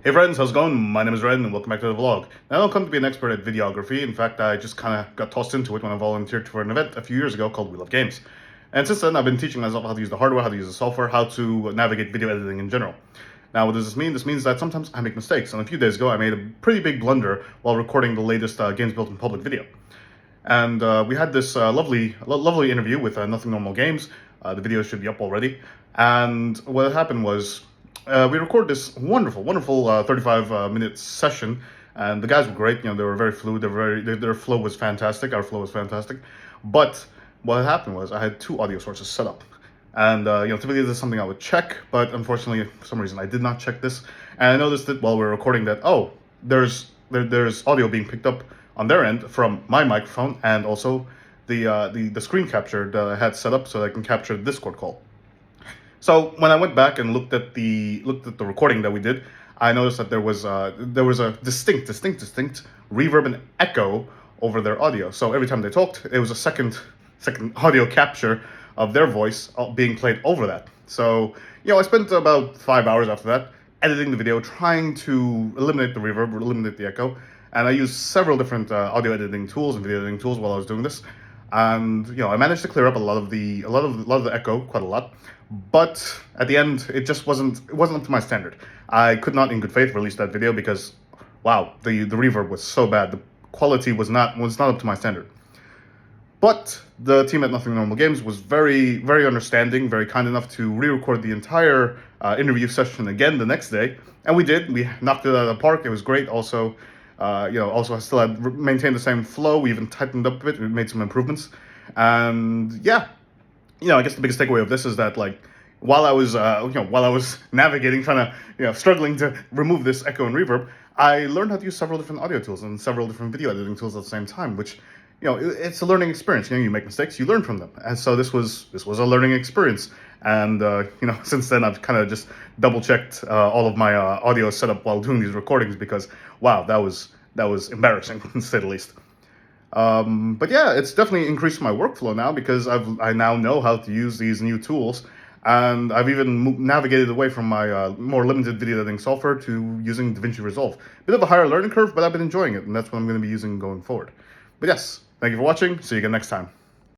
Hey friends, how's it going? My name is Ren and welcome back to the vlog. Now I don't come to be an expert at videography. In fact, I just kind of got tossed into it when I volunteered for an event a few years ago called We Love Games. And since then, I've been teaching myself how to use the hardware, how to use the software, how to navigate video editing in general. Now, what does this mean? This means that sometimes I make mistakes. And a few days ago, I made a pretty big blunder while recording the latest Games Built in Public video. And we had this lovely interview with Nothing Normal Games. The video should be up already. And what happened was we recorded this wonderful 35-minute session, and the guys were great. You know, they were very fluid. Their flow was fantastic. Our flow was fantastic. But what happened was I had two audio sources set up. And, typically this is something I would check, but unfortunately, for some reason, I did not check this. And I noticed that while we were recording that, there's audio being picked up on their end from my microphone, and also the screen capture that I had set up so that I can capture the Discord call. So when I went back and looked at the recording that we did, I noticed that there was a distinct reverb and echo over their audio. So every time they talked, it was a second audio capture of their voice being played over that. So, I spent about 5 hours after that editing the video, trying to eliminate the reverb, eliminate the echo, and I used several different audio editing tools and video editing tools while I was doing this. And I managed to clear up a lot of the echo, quite a lot. But at the end, it wasn't up to my standard. I could not, in good faith, release that video because, wow, the reverb was so bad. The quality was not up to my standard. But the team at Nothing Normal Games was very, very understanding, very kind enough to re-record the entire interview session again the next day, and we did. We knocked it out of the park. It was great. Also, I still had maintained the same flow. We even tightened up a bit. We made some improvements, and yeah, I guess the biggest takeaway of this is that, like, while I was navigating, trying to, struggling to remove this echo and reverb, I learned how to use several different audio tools and several different video editing tools at the same time, which, it's a learning experience. You make mistakes, you learn from them. And so this was a learning experience. And, since then I've kind of just double checked all of my audio setup while doing these recordings because, wow, that was embarrassing, to say the least. But yeah, it's definitely increased my workflow now because I now know how to use these new tools. And I've even navigated away from my more limited video editing software to using DaVinci Resolve. Bit of a higher learning curve, but I've been enjoying it, and that's what I'm going to be using going forward. But yes, thank you for watching. See you again next time.